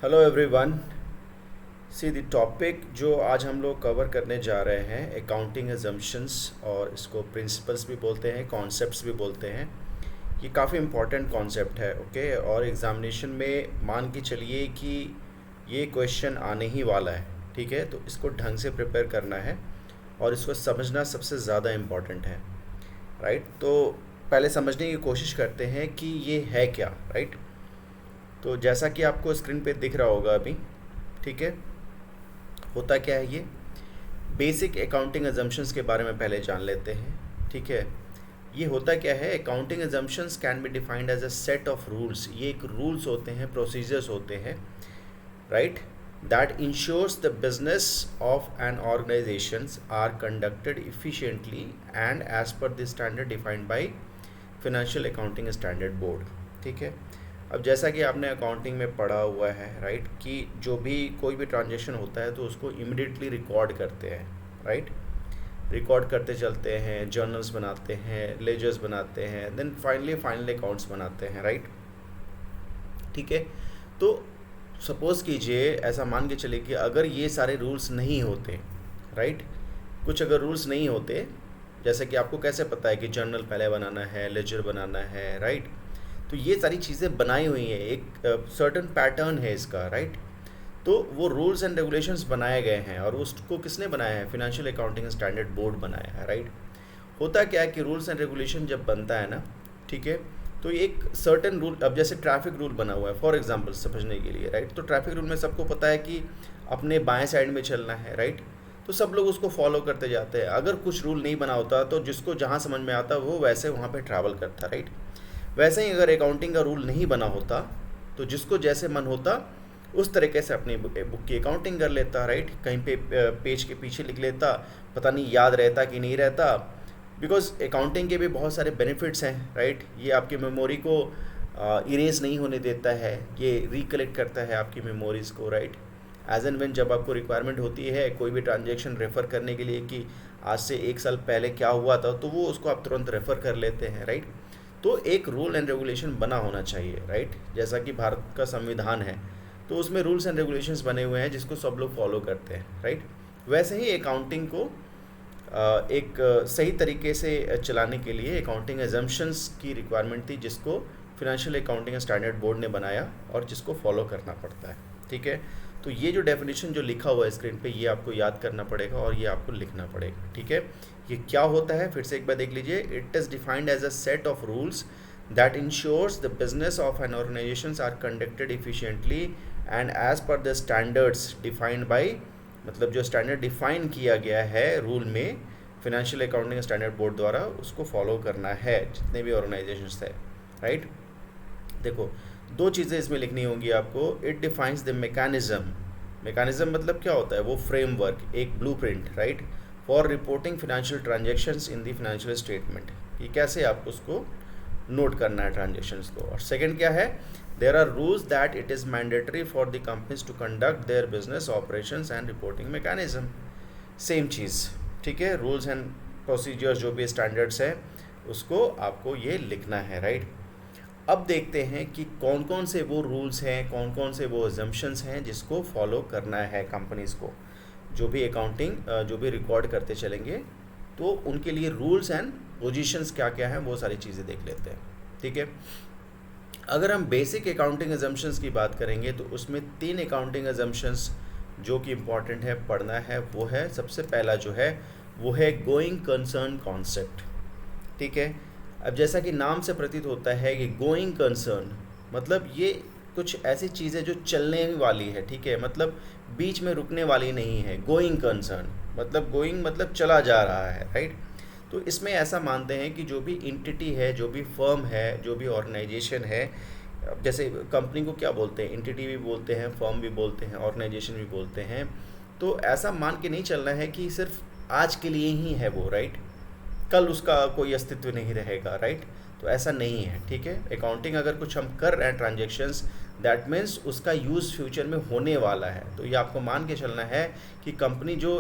Hello everyone. See the topic जो आज हम लोग कवर करने जा रहे हैं अकाउंटिंग अजम्पशंस, और इसको प्रिंसिपल्स भी बोलते हैं, कॉन्सेप्ट्स भी बोलते हैं। ये काफ़ी इम्पॉर्टेंट कॉन्सेप्ट है, ओके। और एग्ज़ामिनेशन में मान के चलिए कि ये क्वेश्चन आने ही वाला है, ठीक है। तो इसको ढंग से प्रिपेयर करना है और इसको समझना सबसे ज़्यादा इम्पॉर्टेंट है, राइट। तो पहले समझने की कोशिश करते हैं कि ये है क्या, राइट। तो जैसा कि आपको स्क्रीन पे दिख रहा होगा अभी, ठीक है, होता क्या है ये बेसिक अकाउंटिंग अजम्पशंस के बारे में पहले जान लेते हैं, ठीक है। ये होता क्या है, accounting assumptions can be defined as a set of rules. ये एक रूल्स होते हैं, प्रोसीजर्स होते हैं, right, that ensures the business of an organisations are conducted efficiently and as per the standard defined by financial accounting standard board, ठीक है। अब जैसा कि आपने अकाउंटिंग में पढ़ा हुआ है, राइट, कि जो भी कोई भी ट्रांजैक्शन होता है तो उसको इमिडिएटली रिकॉर्ड करते हैं, राइट। रिकॉर्ड करते चलते हैं, जर्नल्स बनाते हैं, लेजर्स बनाते हैं, देन फाइनल अकाउंट्स बनाते हैं, राइट, ठीक है। तो सपोज़ कीजिए, ऐसा मान के चलिए कि अगर ये सारे रूल्स नहीं होते, राइट, कुछ अगर रूल्स नहीं होते, जैसे कि आपको कैसे पता है कि जर्नल पहले बनाना है, लेजर बनाना है, राइट। तो ये सारी चीज़ें बनाई हुई हैं, एक सर्टन पैटर्न है इसका, राइट। तो वो रूल्स एंड रेगुलेशंस बनाए गए हैं और उसको किसने बनाया है, फाइनेंशियल अकाउंटिंग स्टैंडर्ड बोर्ड बनाया है, राइट। होता क्या है कि रूल्स एंड रेगुलेशन जब बनता है ना, ठीक है, तो एक सर्टन रूल, अब जैसे ट्रैफिक रूल बना हुआ है फॉर एग्जांपल समझने के लिए, राइट। तो ट्रैफिक रूल में सबको पता है कि अपने बाएं साइड में चलना है, राइट। तो सब लोग उसको फॉलो करते जाते हैं। अगर कुछ रूल नहीं बना होता तो जिसको जहाँ समझ में आता वो वैसे वहाँ पे ट्रैवल करता, राइट। वैसे ही अगर अकाउंटिंग का रूल नहीं बना होता तो जिसको जैसे मन होता उस तरीके से अपनी बुक की अकाउंटिंग कर लेता, राइट। कहीं पे पेज के पीछे लिख लेता, पता नहीं याद रहता कि नहीं रहता, बिकॉज अकाउंटिंग के भी बहुत सारे बेनिफिट्स हैं, राइट। ये आपकी मेमोरी को इरेज नहीं होने देता है, ये रिकलेक्ट करता है आपकी मेमोरीज़ को, राइट। एज एंड व्हेन जब आपको रिक्वायरमेंट होती है कोई भी ट्रांजेक्शन रेफ़र करने के लिए कि आज से 1 साल पहले क्या हुआ था, तो वो उसको आप तुरंत रेफ़र कर लेते हैं, राइट। तो एक रूल एंड रेगुलेशन बना होना चाहिए, राइट। जैसा कि भारत का संविधान है तो उसमें रूल्स एंड रेगुलेशंस बने हुए हैं जिसको सब लोग फॉलो करते हैं, राइट। वैसे ही अकाउंटिंग को एक सही तरीके से चलाने के लिए अकाउंटिंग एजम्पशंस की रिक्वायरमेंट थी, जिसको फाइनेंशियल अकाउंटिंग स्टैंडर्ड बोर्ड ने बनाया और जिसको फॉलो करना पड़ता है, ठीक है। तो ये जो डेफिनेशन जो लिखा हुआ है स्क्रीन पे, ये आपको याद करना पड़ेगा और ये आपको लिखना पड़ेगा, ठीक है। ये क्या होता है फिर से एक बार देख लीजिए। It is defined as a set of rules that ensures the business of an organisations are conducted efficiently and as per the standards defined by, मतलब जो स्टैंडर्ड डिफाइन किया गया है रूल में फाइनेंशियल अकाउंटिंग स्टैंडर्ड बोर्ड द्वारा, उसको follow करना है जितने भी ऑर्गेनाइजेशंस है, राइट। देखो, दो चीज़ें इसमें लिखनी होंगी आपको। It defines the mechanism, mechanism मतलब क्या होता है, वो फ्रेमवर्क, एक blueprint, right, for reporting financial transactions in the financial statement, कि कैसे आपको उसको नोट करना है ट्रांजैक्शंस को। और सेकंड क्या है, there are rules that it is mandatory for the companies to conduct their business operations and reporting mechanism. Same चीज़, ठीक है। रूल्स एंड प्रोसीजर्स जो भी स्टैंडर्ड्स हैं उसको आपको ये लिखना है, राइट। अब देखते हैं कि कौन कौन से वो रूल्स हैं, कौन कौन से वो अजम्पशंस हैं जिसको फॉलो करना है कंपनीज़ को, जो भी अकाउंटिंग जो भी रिकॉर्ड करते चलेंगे, तो उनके लिए रूल्स एंड पोजीशंस क्या क्या हैं वो सारी चीज़ें देख लेते हैं, ठीक है। अगर हम बेसिक अकाउंटिंग अजम्पशंस की बात करेंगे तो उसमें 3 अकाउंटिंग अजम्पशंस जो कि इम्पॉर्टेंट है पढ़ना है, वो है, सबसे पहला जो है वो है गोइंग कंसर्न कॉन्सेप्ट, ठीक है। अब जैसा कि नाम से प्रतीत होता है कि गोइंग कंसर्न मतलब ये कुछ ऐसी चीज़ है जो चलने वाली है, ठीक है, मतलब बीच में रुकने वाली नहीं है। गोइंग कंसर्न मतलब गोइंग मतलब चला जा रहा है, राइट। तो इसमें ऐसा मानते हैं कि जो भी इंटिटी है, जो भी फर्म है, जो भी ऑर्गेनाइजेशन है, अब जैसे कंपनी को क्या बोलते हैं, इंटिटी भी बोलते हैं, फर्म भी बोलते हैं, ऑर्गेनाइजेशन भी बोलते हैं। तो ऐसा मान के नहीं चलना है कि सिर्फ आज के लिए ही है वो, राइट, कल उसका कोई अस्तित्व नहीं रहेगा, राइट। तो ऐसा नहीं है, ठीक है। अकाउंटिंग अगर कुछ हम कर रहे हैं ट्रांजेक्शन्स, दैट मीन्स उसका यूज़ फ्यूचर में होने वाला है। तो ये आपको मान के चलना है कि कंपनी जो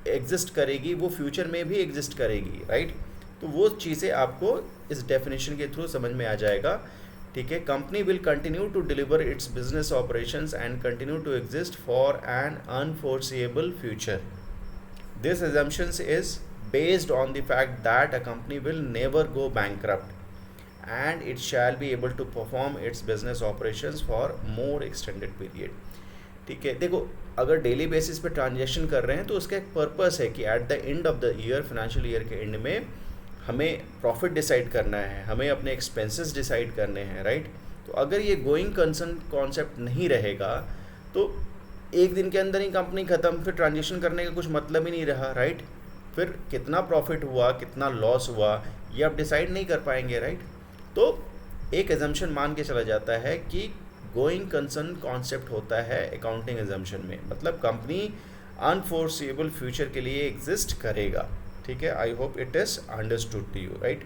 एग्जिस्ट करेगी वो फ्यूचर में भी एग्जिस्ट करेगी, राइट। तो वो चीज़ें आपको इस डेफिनेशन के थ्रू समझ में आ जाएगा। ठीक है, company will continue to deliver its business operations and continue to exist for an unforeseeable future. This assumptions is based on the fact that a company will never go bankrupt and it shall be able to perform its business operations for more extended period. ठीक है, देखो अगर daily basis पे transaction कर रहे हैं तो उसका एक पर्पस है कि at the end of the year, financial year के एंड में हमें प्रॉफिट डिसाइड करना है, हमें अपने एक्सपेंसेस डिसाइड करने हैं, राइट. तो अगर ये गोइंग कंसर्न कॉन्सेप्ट नहीं रहेगा तो एक दिन के अंदर ही कंपनी ख़त्म, फिर ट्रांजेक्शन करने का कुछ मतलब ही नहीं रहा, राइट. फिर कितना प्रॉफिट हुआ, कितना लॉस हुआ, ये आप डिसाइड नहीं कर पाएंगे, राइट. तो एक एजम्पशन मान के चला जाता है कि गोइंग कंसर्न कॉन्सेप्ट होता है अकाउंटिंग एजम्पशन में, मतलब कंपनी अनफोर्सिएबल फ्यूचर के लिए एग्जिस्ट करेगा. ठीक है, I hope it is understood to you, right.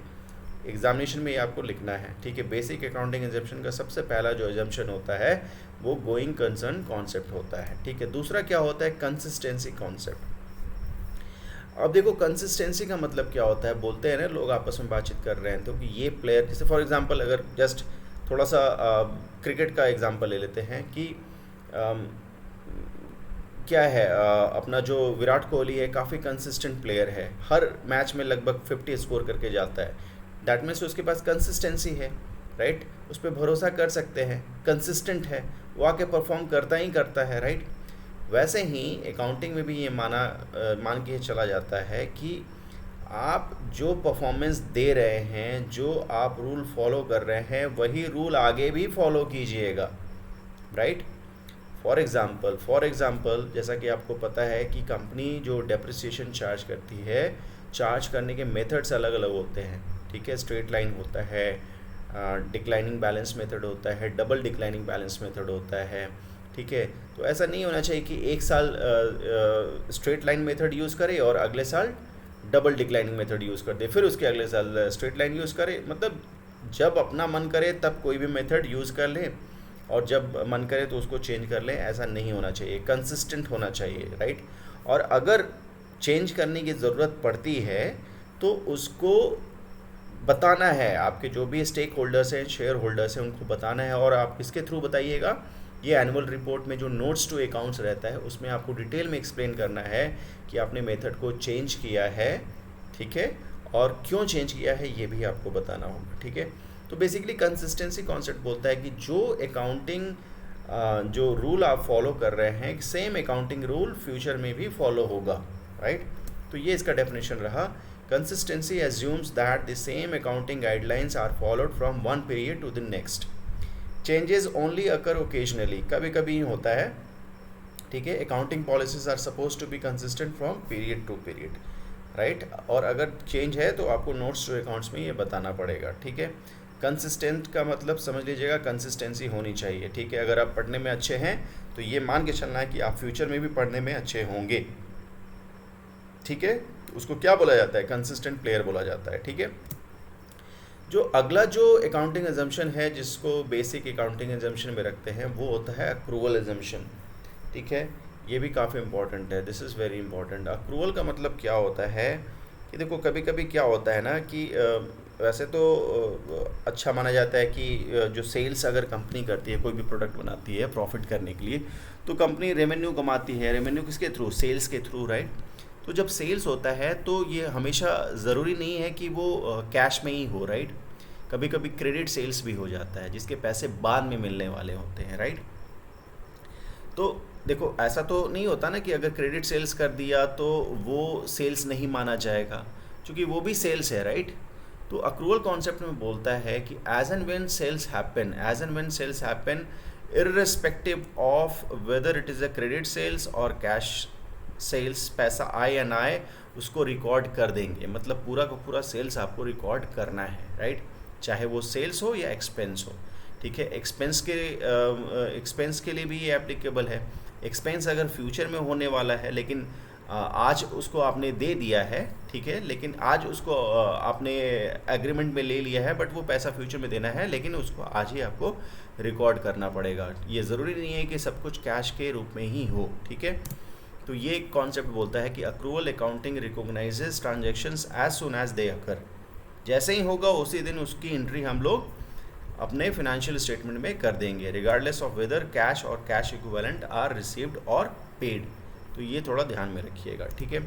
Examination में ये आपको लिखना है. ठीक है, बेसिक अकाउंटिंग एजम्पशन का सबसे पहला जो एजम्पशन होता है वो गोइंग कंसर्न कॉन्सेप्ट होता है. ठीक है, दूसरा क्या होता है, कंसिस्टेंसी कॉन्सेप्ट. अब देखो कंसिस्टेंसी का मतलब क्या होता है, बोलते हैं ना लोग आपस में बातचीत कर रहे हैं तो कि ये प्लेयर, जैसे फॉर एग्जांपल अगर जस्ट थोड़ा सा क्रिकेट का एग्जांपल ले लेते हैं कि क्या है, अपना जो विराट कोहली है काफ़ी कंसिस्टेंट प्लेयर है, हर मैच में लगभग 50 स्कोर करके जाता है. दैट मीन्स उसके पास कंसिस्टेंसी है, राइट. उस पर भरोसा कर सकते हैं, कंसिस्टेंट है, वो आके परफॉर्म करता ही करता है, राइट. वैसे ही अकाउंटिंग में भी ये मान के चला जाता है कि आप जो परफॉर्मेंस दे रहे हैं, जो आप रूल फॉलो कर रहे हैं, वही रूल आगे भी फॉलो कीजिएगा, राइट. फॉर एग्ज़ाम्पल जैसा कि आपको पता है कि कंपनी जो डेप्रिसिएशन चार्ज करती है, चार्ज करने के मेथड्स अलग अलग होते हैं. ठीक है, स्ट्रेट लाइन होता है, डिक्लाइनिंग बैलेंस मेथड होता है, डबल डिक्लाइनिंग बैलेंस मेथड होता है. ठीक है, तो ऐसा नहीं होना चाहिए कि एक साल स्ट्रेट लाइन मेथड यूज़ करे और अगले साल डबल डिक्लाइनिंग मेथड यूज़ कर दे, फिर उसके अगले साल स्ट्रेट लाइन यूज़ करे. मतलब जब अपना मन करे तब कोई भी मेथड यूज़ कर ले और जब मन करे तो उसको चेंज कर ले. ऐसा नहीं होना चाहिए, कंसिस्टेंट होना चाहिए, राइट. और अगर चेंज करने की ज़रूरत पड़ती है तो उसको बताना है, आपके जो भी स्टेक होल्डर्स हैं, शेयर होल्डर्स हैं, उनको बताना है. और आप किसके थ्रू बताइएगा, ये एनुअल रिपोर्ट में जो नोट्स टू अकाउंट्स रहता है उसमें आपको डिटेल में एक्सप्लेन करना है कि आपने मेथड को चेंज किया है. ठीक है, और क्यों चेंज किया है ये भी आपको बताना होगा. ठीक है, तो बेसिकली कंसिस्टेंसी कॉन्सेप्ट बोलता है कि जो अकाउंटिंग जो रूल आप फॉलो कर रहे हैं, सेम अकाउंटिंग रूल फ्यूचर में भी फॉलो होगा, राइट. तो ये इसका डेफिनेशन रहा. Consistency assumes that the same accounting guidelines are followed from one period to the next. Changes only occur occasionally. कभी कभी ही होता है. ठीक है, accounting policies are suppose to be consistent from period to period, right. और अगर change है तो आपको नोट्स टू अकाउंट्स में ये बताना पड़ेगा. ठीक है, कंसिस्टेंट का मतलब समझ लीजिएगा कंसिस्टेंसी होनी चाहिए. ठीक है, अगर आप पढ़ने में अच्छे हैं तो ये मान के चलना है कि आप फ्यूचर में भी पढ़ने में अच्छे होंगे. ठीक है, उसको क्या बोला जाता है, कंसिस्टेंट प्लेयर बोला जाता है. ठीक है, जो अगला जो अकाउंटिंग एजम्पशन है जिसको बेसिक अकाउंटिंग एजम्पशन में रखते हैं वो होता है अक्रूवल एजम्पशन. ठीक है, ये भी काफ़ी इंपॉर्टेंट है. This is very important. Accrual का मतलब क्या होता है कि देखो कभी कभी क्या होता है ना कि वैसे तो अच्छा माना जाता है कि जो सेल्स अगर कंपनी करती है, कोई भी प्रोडक्ट बनाती है प्रॉफिट करने के लिए, तो कंपनी रेवेन्यू कमाती है. रेवेन्यू किसके थ्रू, सेल्स के थ्रू, राइट. तो जब सेल्स होता है तो ये हमेशा ज़रूरी नहीं है कि वो कैश में ही हो, राइट. कभी कभी क्रेडिट सेल्स भी हो जाता है जिसके पैसे बाद में मिलने वाले होते हैं, राइट. तो देखो ऐसा तो नहीं होता ना कि अगर क्रेडिट सेल्स कर दिया तो वो सेल्स नहीं माना जाएगा, क्योंकि वो भी सेल्स है, राइट. तो अक्रूवल कॉन्सेप्ट में बोलता है कि as and when sales happen irrespective of whether it is a credit sales और कैश सेल्स, पैसा आए या ना आए उसको रिकॉर्ड कर देंगे. मतलब पूरा का पूरा सेल्स आपको रिकॉर्ड करना है, राइट. चाहे वो सेल्स हो या एक्सपेंस हो. ठीक है, एक्सपेंस के लिए भी ये एप्लीकेबल है. एक्सपेंस अगर फ्यूचर में होने वाला है लेकिन आज उसको आपने दे दिया है, ठीक है, लेकिन आज उसको आपने एग्रीमेंट में ले लिया है, बट वो पैसा फ्यूचर में देना है, लेकिन उसको आज ही आपको रिकॉर्ड करना पड़ेगा. ये ज़रूरी नहीं है कि सब कुछ कैश के रूप में ही हो. ठीक है, तो ये कॉन्सेप्ट बोलता है कि accrual accounting recognises transactions as soon as they occur. जैसे ही होगा उसी दिन उसकी एंट्री हम लोग अपने फाइनेंशियल स्टेटमेंट में कर देंगे, रिगार्डलेस ऑफ वेदर कैश और कैश इक्विवेलेंट आर रिसीव्ड और पेड। तो ये थोड़ा ध्यान में रखिएगा, ठीक है।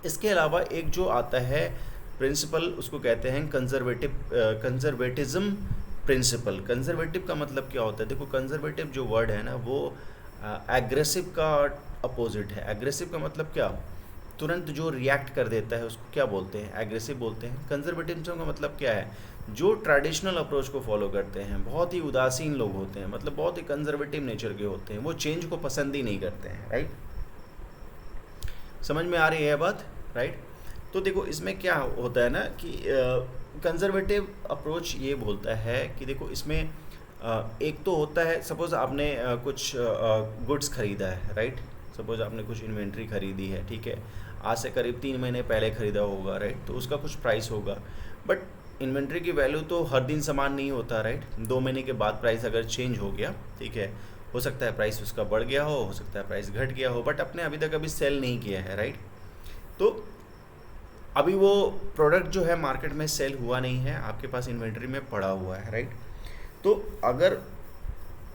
इसके अलावा एक जो आता है प्रिंसिपल, उसको कहते हैं कंजर्वेटिज्म प्रिंसिपल। कंजर्वेटिव का मतलब क्या होता है? देखो, कंजर्वेटिव जो वर्ड है ना, वो एग्रेसिव का अपोजिट है। एग्रेसिव का मतलब क्या? तुरंत जो रिएक्ट कर देता है उसको क्या बोलते हैं? एग्रेसिव बोलते हैं। कंजर्वेटिज्म का मतलब क्या है? जो ट्रेडिशनल अप्रोच को फॉलो करते हैं, बहुत ही उदासीन लोग होते हैं, मतलब बहुत ही कंजर्वेटिव नेचर के होते हैं, वो चेंज को पसंद ही नहीं करते हैं, राइट। समझ में आ रही है बात, राइट। तो देखो, इसमें क्या होता है ना कि कंजर्वेटिव अप्रोच ये बोलता है कि देखो, इसमें एक तो होता है, सपोज आपने कुछ गुड्स खरीदा है, राइट। सपोज आपने कुछ इन्वेंट्री खरीदी है, ठीक है, आज से करीब 3 महीने पहले ख़रीदा होगा, राइट। तो उसका कुछ प्राइस होगा, बट इन्वेंट्री की वैल्यू तो हर दिन समान नहीं होता, राइट। 2 महीने के बाद प्राइस अगर चेंज हो गया, ठीक है, हो सकता है प्राइस उसका बढ़ गया हो सकता है प्राइस घट गया हो, बट आपने अभी तक सेल नहीं किया है, राइट। तो अभी वो प्रोडक्ट जो है मार्केट में सेल हुआ नहीं है, आपके पास इन्वेंट्री में पड़ा हुआ है, राइट। तो अगर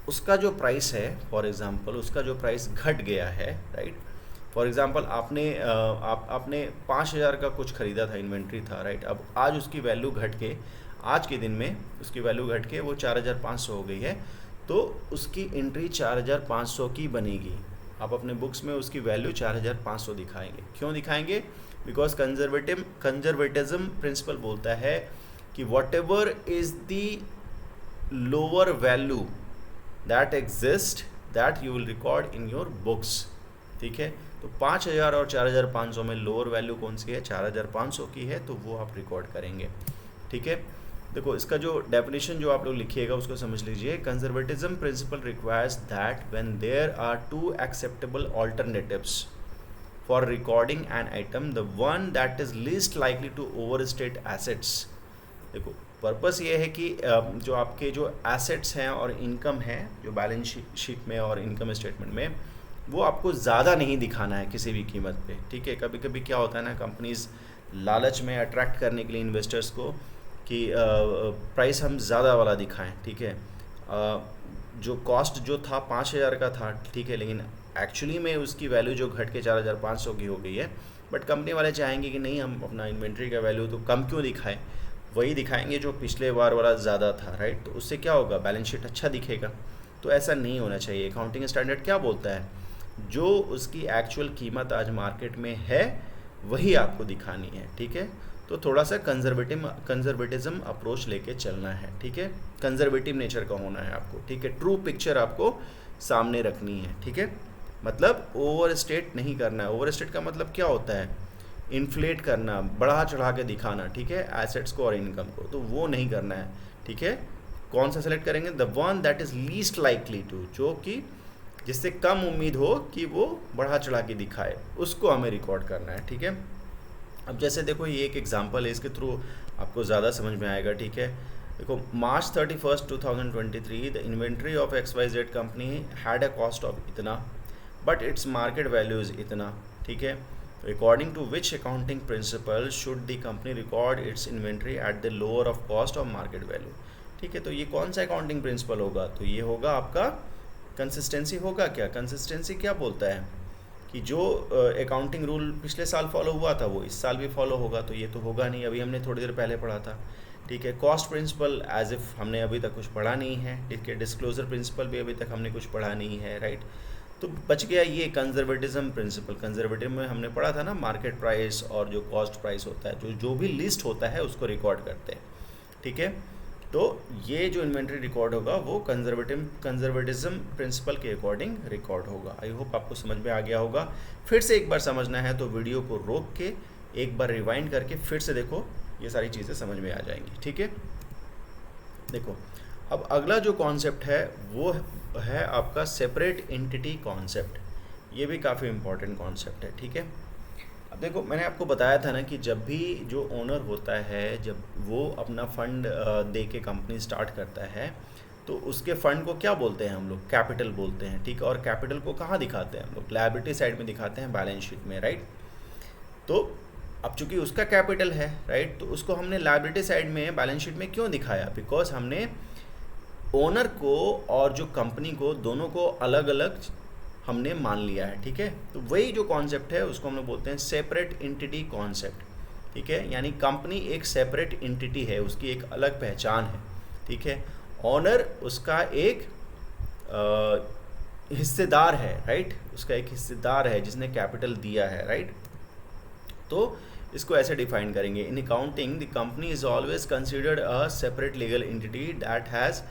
उसका जो प्राइस है, फॉर एग्जांपल उसका जो प्राइस घट गया है, राइट। फॉर एग्जांपल आपने 5,000 का कुछ ख़रीदा था, इन्वेंट्री था, राइट। अब आज उसकी वैल्यू घट के, आज के दिन में उसकी वैल्यू घट के वो 4,500 हो गई है, तो उसकी एंट्री 4,500 की बनेगी। आप अपने बुक्स में उसकी वैल्यू 4,500 दिखाएंगे। क्यों दिखाएंगे? बिकॉज कंजर्वेटिज्म प्रिंसिपल बोलता है कि what ever is the lower value that exist that you will record in your books, ठीक है। तो 5,000 और 4,500 में लोअर वैल्यू कौन सी है? 4,500 की है, तो वो आप रिकॉर्ड करेंगे, ठीक है। देखो, इसका जो डेफिनेशन जो आप लोग लिखिएगा उसको समझ लीजिए। Conservatism principle requires that when there are 2 acceptable alternatives for recording an item, the one that is least likely to overstate assets. देखो, पर्पस ये है कि जो आपके जो एसेट्स हैं और इनकम है, जो बैलेंस शीट में और इनकम स्टेटमेंट में, वो आपको ज़्यादा नहीं दिखाना है किसी भी कीमत पे, ठीक है। कभी कभी क्या होता है ना, कंपनीज लालच में अट्रैक्ट करने के लिए इन्वेस्टर्स को कि प्राइस हम ज़्यादा वाला दिखाएं, ठीक है। जो कॉस्ट जो था 5,000 का था, ठीक है, लेकिन एक्चुअली में उसकी वैल्यू जो घट के 4,500 की हो गई है, बट कंपनी वाले चाहेंगे कि नहीं, हम अपना इन्वेंट्री का वैल्यू तो कम क्यों दिखाएं, वही दिखाएंगे जो पिछले बार वाला ज़्यादा था, राइट। तो उससे क्या होगा? बैलेंस शीट अच्छा दिखेगा। तो ऐसा नहीं होना चाहिए। अकाउंटिंग स्टैंडर्ड क्या बोलता है? जो उसकी एक्चुअल कीमत आज मार्केट में है वही आपको दिखानी है, ठीक है। तो थोड़ा सा कंजर्वेटिज्म अप्रोच लेके चलना है, ठीक है। कंजर्वेटिव नेचर का होना है आपको, ठीक है। ट्रू पिक्चर आपको सामने रखनी है, ठीक है। मतलब ओवर स्टेट नहीं करना है। ओवर स्टेट का मतलब क्या होता है? इन्फ्लेट करना, बढ़ा चढ़ा के दिखाना, ठीक है, एसेट्स को और इनकम को, तो वो नहीं करना है, ठीक है। कौन सा सेलेक्ट करेंगे? The one that is least likely to, जो कि जिससे कम उम्मीद हो कि वो बढ़ा चढ़ा के दिखाए, उसको हमें रिकॉर्ड करना है, ठीक है। अब जैसे देखो, ये एक एग्जांपल है, इसके थ्रू आपको ज़्यादा समझ में आएगा, ठीक है। देखो, March 31, 2023 the inventory of XYZ company had a cost of इतना, but its market value is इतना, ठीक है। According to which accounting principle should the company record its inventory at the lower of cost of market value, ठीक है। तो ये कौन सा अकाउंटिंग प्रिंसिपल होगा? तो ये होगा आपका कंसिस्टेंसी होगा। क्या कंसिस्टेंसी क्या बोलता है? कि जो अकाउंटिंग रूल पिछले साल फॉलो हुआ था वो इस साल भी फॉलो होगा, तो ये तो होगा नहीं। अभी हमने थोड़ी देर पहले पढ़ा था, ठीक है। कॉस्ट प्रिंसिपल एज इफ़ हमने अभी तक कुछ पढ़ा नहीं है, ठीक है। डिस्क्लोजर प्रिंसिपल भी अभी तक हमने कुछ पढ़ा नहीं है, राइट। तो बच गया ये कंजर्वेटिज्म प्रिंसिपल। कंजर्वेटिव में हमने पढ़ा था ना, मार्केट प्राइस और जो कॉस्ट प्राइस होता है, जो भी लिस्ट होता है उसको रिकॉर्ड करते हैं, ठीक है। तो ये जो इन्वेंट्री रिकॉर्ड होगा वो कंजर्वेटिज्म प्रिंसिपल के अकॉर्डिंग रिकॉर्ड होगा। आई होप आपको समझ में आ गया होगा। फिर से एक बार समझना है तो वीडियो को रोक के एक बार रिवाइंड करके फिर से देखो, ये सारी चीज़ें समझ में आ जाएंगी, ठीक है। देखो, अब अगला जो कॉन्सेप्ट है वो है आपका सेपरेट एंटिटी कॉन्सेप्ट। ये भी काफ़ी इम्पोर्टेंट कॉन्सेप्ट है, ठीक है। अब देखो, मैंने आपको बताया था ना कि जब भी जो ओनर होता है, जब वो अपना फंड दे के कंपनी स्टार्ट करता है, तो उसके फंड को क्या बोलते हैं हम लोग? कैपिटल बोलते हैं, ठीक है। और कैपिटल को कहाँ दिखाते हैं हम लोग? लायबिलिटी साइड में दिखाते हैं, बैलेंस शीट में, राइट। तो अब चूंकि उसका कैपिटल है, राइट, तो उसको हमने लायबिलिटी साइड में बैलेंस शीट में क्यों दिखाया? बिकॉज हमने ओनर को और जो कंपनी को, दोनों को अलग अलग हमने मान लिया है, ठीक है। तो वही जो कॉन्सेप्ट है उसको हम लोग बोलते हैं सेपरेट एंटिटी कॉन्सेप्ट, ठीक है। यानी कंपनी एक सेपरेट एंटिटी है, उसकी एक अलग पहचान है, ठीक है। ओनर उसका एक हिस्सेदार है, राइट, उसका एक हिस्सेदार है जिसने कैपिटल दिया है, राइट। तो इसको ऐसे डिफाइन करेंगे, in accounting the company is always considered a separate legal entity that has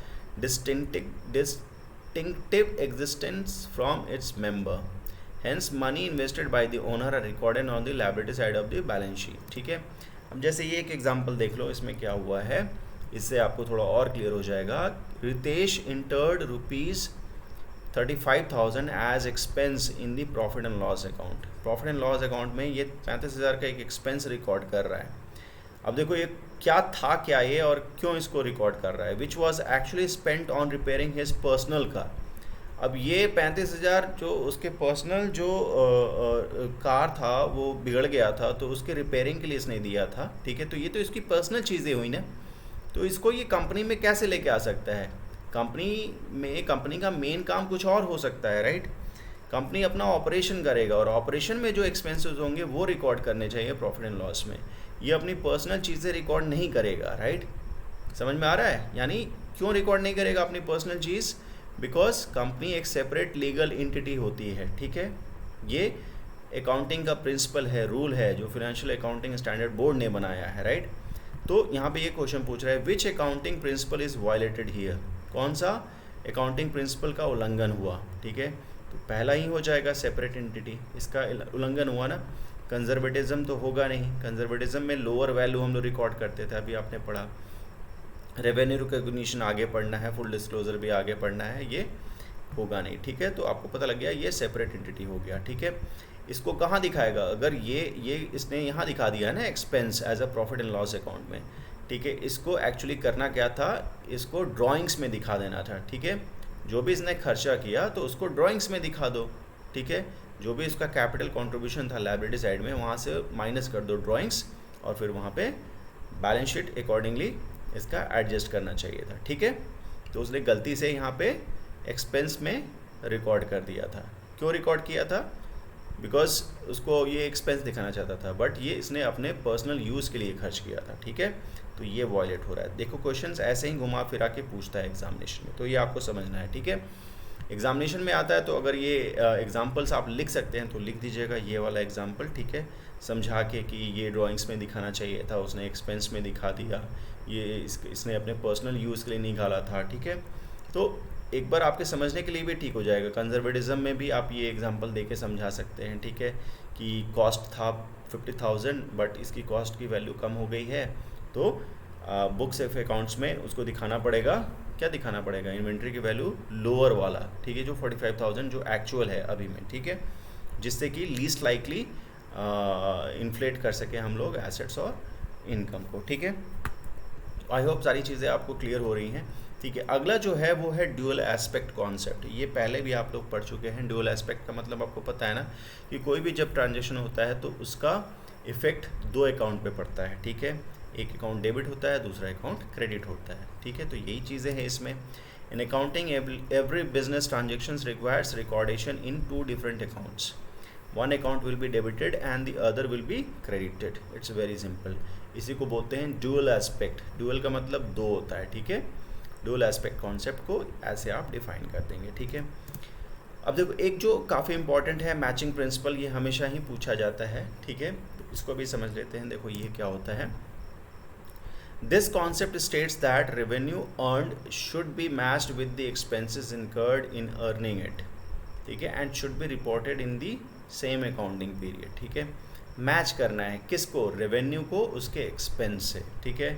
distinctive existence from its member, hence money invested by the owner are recorded on the liability side of the balance sheet, ठीक है। अब जैसे ये एक example देख लो, इसमें क्या हुआ है, इससे आपको थोड़ा और क्लियर हो जाएगा। Ritesh entered ₹35,000 as expense in the profit and loss account. Profit and loss account में ये 35,000 का एक एक्सपेंस रिकॉर्ड कर रहा है। अब देखो ये क्या था, क्या ये, और क्यों इसको रिकॉर्ड कर रहा है। Which was actually spent on repairing his personal car. अब ये 35,000 जो उसके पर्सनल जो कार था वो बिगड़ गया था, तो उसके रिपेयरिंग के लिए इसने दिया था, ठीक है। तो ये तो इसकी पर्सनल चीज़ें हुई ना, तो इसको ये कंपनी में कैसे लेके आ सकता है। कंपनी का मेन काम कुछ और हो सकता है, राइट। कंपनी अपना ऑपरेशन करेगा और ऑपरेशन में जो एक्सपेंसेस होंगे वो रिकॉर्ड करने चाहिए प्रॉफिट एंड लॉस में। ये अपनी पर्सनल चीज़ें रिकॉर्ड नहीं करेगा, राइट। समझ में आ रहा है। यानी क्यों रिकॉर्ड नहीं करेगा अपनी पर्सनल चीज़, बिकॉज कंपनी एक सेपरेट लीगल एंटिटी होती है, ठीक है। ये अकाउंटिंग का प्रिंसिपल है, रूल है जो फाइनेंशियल अकाउंटिंग स्टैंडर्ड बोर्ड ने बनाया है, राइट। तो यहाँ पे ये क्वेश्चन पूछ रहा है, which accounting principle is violated here. कौन सा अकाउंटिंग प्रिंसिपल का उल्लंघन हुआ, ठीक है। तो पहला ही हो जाएगा सेपरेट एंटिटी, इसका उल्लंघन हुआ ना। कंजर्वेटिज्म तो होगा नहीं, कंजर्वेटिज्म में लोअर वैल्यू हम लोग रिकॉर्ड करते थे, अभी आपने पढ़ा। रेवेन्यू रिकॉग्निशन आगे पढ़ना है, फुल डिस्क्लोजर भी आगे पढ़ना है, ये होगा नहीं, ठीक है। तो आपको पता लग गया ये सेपरेट एंटिटी हो गया, ठीक है। इसको कहाँ दिखाएगा, अगर ये इसने यहाँ दिखा दिया है ना expense as a profit and loss account में, ठीक है। इसको एक्चुअली करना क्या था, इसको ड्राइंग्स में दिखा देना था, ठीक है। जो भी इसने खर्चा किया तो उसको ड्राइंग्स में दिखा दो, ठीक है। जो भी इसका कैपिटल कंट्रीब्यूशन था लायबिलिटी साइड में, वहाँ से माइनस कर दो ड्राइंग्स, और फिर वहाँ पे बैलेंस शीट अकॉर्डिंगली इसका एडजस्ट करना चाहिए था, ठीक है। तो उसने गलती से यहाँ पे एक्सपेंस में रिकॉर्ड कर दिया था। क्यों रिकॉर्ड किया था, बिकॉज उसको ये एक्सपेंस दिखाना चाहता था, बट ये इसने अपने पर्सनल यूज़ के लिए खर्च किया था, ठीक है। तो ये वॉयलेट हो रहा है। देखो क्वेश्चंस ऐसे ही घुमा फिरा के पूछता है एग्जामिनेशन में, तो ये आपको समझना है, ठीक है। एग्जामिनेशन में आता है तो अगर ये एग्जाम्पल्स आप लिख सकते हैं तो लिख दीजिएगा, ये वाला एग्जाम्पल, ठीक है, समझा के कि ये ड्राइंग्स में दिखाना चाहिए था, उसने एक्सपेंस में दिखा दिया, ये इसने अपने पर्सनल यूज़ के लिए निकाला था, ठीक है। तो एक बार आपके समझने के लिए भी ठीक हो जाएगा। कंजर्वेटिज्म में भी आप ये एग्जांपल देके समझा सकते हैं, ठीक है, कि कॉस्ट था 50,000 बट इसकी कॉस्ट की वैल्यू कम हो गई है, तो बुक्स ऑफ अकाउंट्स में उसको दिखाना पड़ेगा, क्या दिखाना पड़ेगा, इन्वेंट्री की वैल्यू लोअर वाला, ठीक है, जो 45,000 जो एक्चुअल है अभी में, ठीक है, जिससे कि लीस्ट लाइकली इन्फ्लेट कर सके हम लोग एसेट्स और इनकम को, ठीक है। आई होप सारी चीज़ें आपको क्लियर हो रही हैं, ठीक है। अगला जो है वो है ड्यूअल एस्पेक्ट कॉन्सेप्ट। ये पहले भी आप लोग पढ़ चुके हैं। ड्यूअल एस्पेक्ट का मतलब आपको पता है ना कि कोई भी जब ट्रांजेक्शन होता है तो उसका इफेक्ट दो अकाउंट पे पड़ता है, ठीक है। एक अकाउंट डेबिट होता है, दूसरा अकाउंट क्रेडिट होता है, ठीक है। तो यही चीज़ें हैं इसमें। In accounting every business transactions requires recordation in 2 different accounts. One account will be debited and the other will be credited. It's very simple. इसी को बोलते हैं ड्यूअल एस्पेक्ट। ड्यूअल का मतलब दो होता है, ठीक है। ड्यूअल एस्पेक्ट कॉन्सेप्ट को ऐसे आप डिफाइन कर देंगे, ठीक है। अब देखो एक जो काफ़ी इंपॉर्टेंट है मैचिंग प्रिंसिपल, ये हमेशा ही पूछा जाता है, ठीक है। तो इसको भी समझ लेते हैं। देखो ये क्या होता है। This concept states that revenue earned should be matched with the expenses incurred in earning it, ठीक है, and should be reported in the same accounting period, ठीक है। मैच करना है किसको, रेवेन्यू को उसके एक्सपेंस से, ठीक है।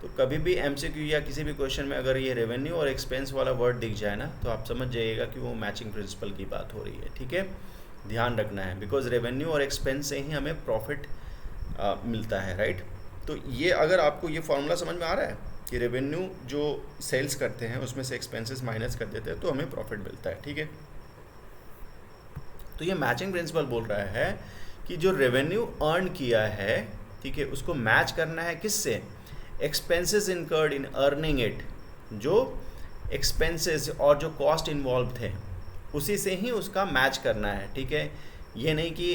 तो कभी भी एमसीक्यू या किसी भी क्वेश्चन में अगर ये रेवेन्यू और एक्सपेंस वाला वर्ड दिख जाए ना, तो आप समझ जाइएगा कि वो मैचिंग प्रिंसिपल की बात हो रही है, ठीक है। ध्यान रखना है, बिकॉज रेवेन्यू और एक्सपेंस से ही हमें प्रॉफिट मिलता है, राइट। तो ये अगर आपको ये फॉर्मूला समझ में आ रहा है कि रेवेन्यू जो सेल्स करते हैं उसमें से एक्सपेंसेस माइनस कर देते हैं तो हमें प्रॉफिट मिलता है, ठीक है। तो ये मैचिंग प्रिंसिपल बोल रहा है कि जो रेवेन्यू अर्न किया है, ठीक है, उसको मैच करना है किससे, expenses incurred in earning it, जो एक्सपेंसेस और जो कॉस्ट इन्वॉल्व थे उसी से ही उसका मैच करना है, ठीक है। ये नहीं कि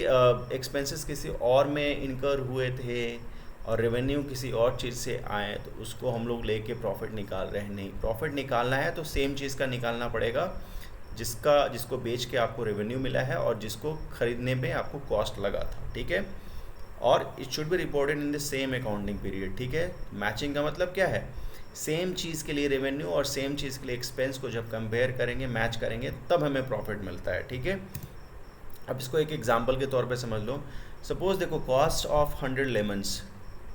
एक्सपेंसेस किसी और में इनकर हुए थे और रेवेन्यू किसी और चीज़ से आए तो उसको हम लोग लेके प्रॉफिट निकाल रहे हैं। नहीं, प्रॉफिट निकालना है तो सेम चीज़ का निकालना पड़ेगा जिसको बेच के आपको रेवेन्यू मिला है और जिसको खरीदने में आपको कॉस्ट लगा था, ठीक है। और it should be reported in the same accounting period, ठीक है। मैचिंग का मतलब क्या है, सेम चीज़ के लिए रेवेन्यू और सेम चीज़ के लिए एक्सपेंस को जब कंपेयर करेंगे, मैच करेंगे, तब हमें प्रॉफिट मिलता है, ठीक है। अब इसको एक एग्जांपल के तौर पे समझ लो। सपोज देखो, कॉस्ट ऑफ 100 लेमन्स,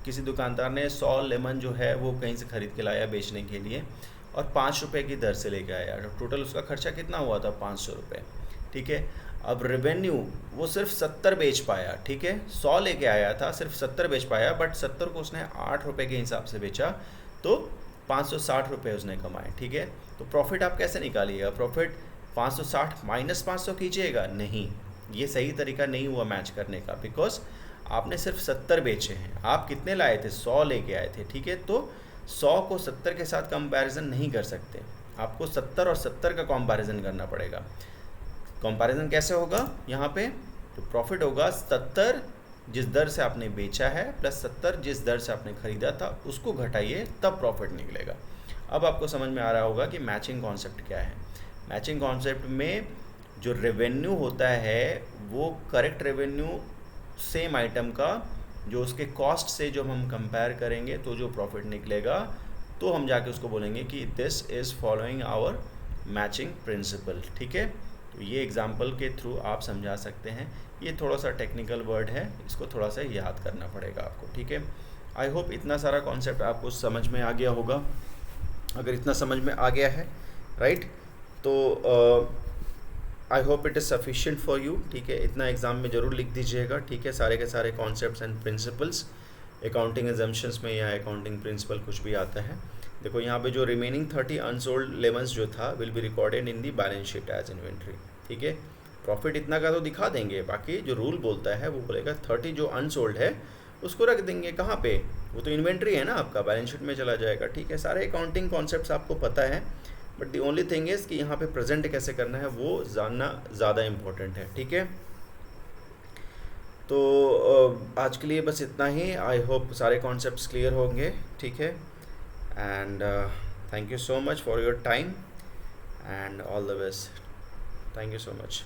किसी दुकानदार ने 100 लेमन जो है वो कहीं से ख़रीद के लाया बेचने के लिए और 5 रुपये की दर से लेके आया। टोटल उसका खर्चा कितना हुआ था, 500 रुपये, ठीक है। अब रेवेन्यू वो सिर्फ 70 बेच पाया, ठीक है। 100 लेके आया था, सिर्फ 70 बेच पाया, बट 70 को उसने 8 रुपये के हिसाब से बेचा तो 560 रुपये उसने कमाए, ठीक है। तो प्रॉफिट आप कैसे निकालिएगा, प्रॉफिट 560 माइनस 500 कीजिएगा, नहीं, ये सही तरीका नहीं हुआ मैच करने का, बिकॉज आपने सिर्फ 70 बेचे हैं। आप कितने लाए थे, 100 लेके आए थे, ठीक है। तो 100 को 70 के साथ कंपैरिजन नहीं कर सकते, आपको 70 और 70 का कंपैरिजन करना पड़ेगा। कंपैरिजन कैसे होगा यहाँ पे, तो प्रॉफिट होगा 70 जिस दर से आपने बेचा है प्लस 70 जिस दर से आपने ख़रीदा था, उसको घटाइए, तब प्रॉफिट निकलेगा। अब आपको समझ में आ रहा होगा कि मैचिंग कॉन्सेप्ट क्या है। मैचिंग कॉन्सेप्ट में जो रेवेन्यू होता है वो करेक्ट रेवेन्यू सेम आइटम का जो उसके कॉस्ट से जो हम कंपेयर करेंगे तो जो प्रॉफिट निकलेगा, तो हम जाके उसको बोलेंगे कि this is following our matching principle, ठीक है। तो ये एग्जांपल के थ्रू आप समझा सकते हैं। ये थोड़ा सा टेक्निकल वर्ड है, इसको थोड़ा सा याद करना पड़ेगा आपको, ठीक है। आई होप इतना सारा कॉन्सेप्ट आपको समझ में आ गया होगा। अगर इतना समझ में आ गया है, राइट, तो आई hope it is sufficient for you, ठीक है। इतना एग्ज़ाम में ज़रूर लिख दीजिएगा, ठीक है, सारे के सारे concepts and principles. Accounting assumptions में या अकाउंटिंग प्रिंसिपल कुछ भी आता है। देखो यहाँ पे जो रिमेनिंग 30 अनसोल्ड लेमन्स जो था will be recorded in the balance sheet as inventory, ठीक है। प्रॉफिट इतना का तो दिखा देंगे, बाकी जो रूल बोलता है वो बोलेगा 30 जो अनसोल्ड है उसको रख देंगे कहाँ पे, वो तो इन्वेंट्री है ना, आपका बैलेंस शीट में चला जाएगा, ठीक है। सारे अकाउंटिंग कॉन्सेप्ट्स आपको पता है, but the only thing is कि यहाँ पे प्रेजेंट कैसे करना है वो जानना ज़्यादा इम्पोर्टेंट है, ठीक है। तो आज के लिए बस इतना ही। आई होप सारे कॉन्सेप्ट्स क्लियर होंगे, ठीक है। And thank you so much for your time and all the best. Thank you so much.